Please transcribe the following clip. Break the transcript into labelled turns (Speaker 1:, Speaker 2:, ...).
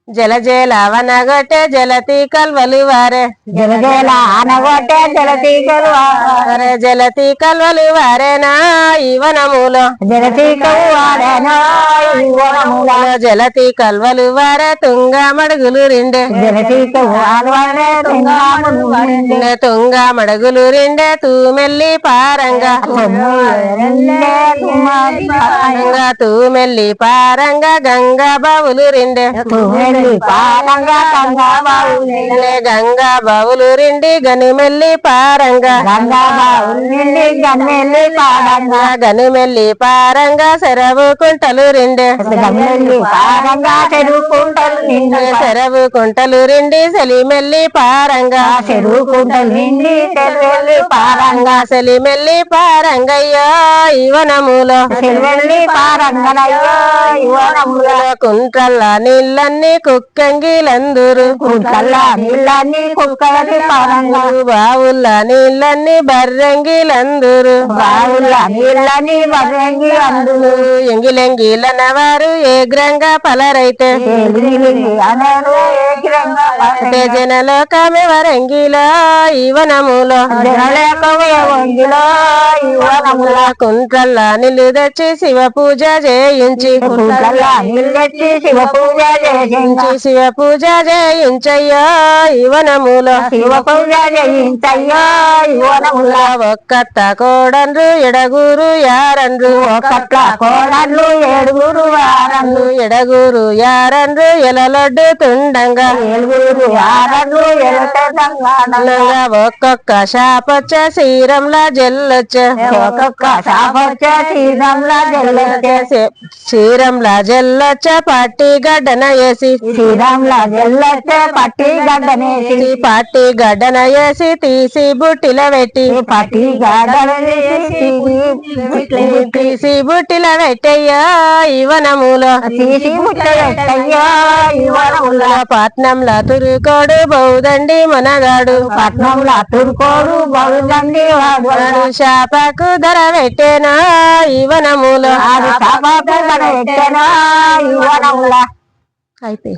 Speaker 1: జల జల వనగొట్టే జలతి కల్వలు వారే
Speaker 2: జల జల అనగొట్టే జలతి
Speaker 1: వారే జలతి కల్వలు వారేనా ఈవనములో
Speaker 2: జలతి వారేనా ఈవనములో
Speaker 1: జలతి కల్వలు వారే తుంగ మడుగులు రిండే
Speaker 2: జలతి వారే
Speaker 1: తుంగ మడుగులు రిండే తూమెల్లి పారంగా తూమెల్లి పారంగా గంగా బావులు రిండే
Speaker 2: పారంగా గంగా బావులు
Speaker 1: గంగా బావులు రిండి గనుమెల్లి పారంగా
Speaker 2: గంగా బావులు నిండి గన్నెల్లి పారంగా
Speaker 1: గనుమెల్లి పారంగా సెరవు కుంటలు రిండే
Speaker 2: గన్నెల్లి పారంగా చెరువు కుంటలు నిండి
Speaker 1: సెరవు కుంటలు రిండి సెలిమెల్లి పారంగా
Speaker 2: చెరువు కుంటలు నిండి సెల్వెల్లి పారంగా
Speaker 1: సెలిమెల్లి పారంగయ్యో ఈవనములో
Speaker 2: సెల్వెల్లి పారంగనయ్యో ఈవనములో
Speaker 1: కుంట్రల్ల నీళ్ళన్ని కుక్కంగిలందురు
Speaker 2: కుంటల్లా నీళ్ళన్ని కుక్కలకి పారంగా
Speaker 1: బావుల్ల నీళ్ళన్ని బర్రెంగిలందురు
Speaker 2: బావుల నీళ్ళని బర్రెంగి అందులు
Speaker 1: ఎంగిలెంగిలన వారు ఏగ్రంగా పలరైతే
Speaker 2: అనేరు ఏకిరంగా
Speaker 1: జనలోకమే వరంగిలో ఈవనములో
Speaker 2: జనలేకమే వంగిలో ఈవనముల
Speaker 1: కుంట్రల్ల నిల్లు తెచ్చి శివ పూజ చేయించి
Speaker 2: కుంటల్లా నీళ్ళు తెచ్చి శివ పూజ చేసించి
Speaker 1: శివ పూజ చేయించయ్యో ఈవనములో
Speaker 2: శివ పూజ చేయించయ్యో ఈవనముల
Speaker 1: ఒక్కత్త కోడన్రు ఎడగూరు యారండ్రు
Speaker 2: ఒకట్ల కోడళ్ళు ఏడుగురు వారన్లు
Speaker 1: ఎడగూరు యారండ్రు ఎలలొడ్డు తుండంగా
Speaker 2: ఏడుగురు వారన్లు ఎలతంగా
Speaker 1: ఒక్కొక్క శాపొచ్చ శ్రీరంలా జల్లొచ్చే
Speaker 2: ఒక్కొక్క శాపొచ్చే శ్రీరంలా జల్లొచ్చే
Speaker 1: శ్రీరంలా జల్లొచ్చే పట్టి గడ్డన వేసి
Speaker 2: శ్రీరంలా జల్లొచ్చే పట్టి గడ్డనేసి
Speaker 1: పట్టి గడ్డన వేసి తీసి బుట్టిల పెట్టి
Speaker 2: పట్టి గడ్డనేసి
Speaker 1: తీసి బుట్టిల పెట్టయ్యా ఈవనములో
Speaker 2: తీసి ముట్టయ్యో ఈవనముల
Speaker 1: పట్నంలా తురుకోడు బౌదండి మనగాడు
Speaker 2: పట్నంలో తుర్కోడు బౌదండి వాడు
Speaker 1: శాపకు ధర పెట్టేనా ఈవనములో
Speaker 2: అది శాపకు ధర పెట్టేనా ఈవనముల
Speaker 1: అయిపోయి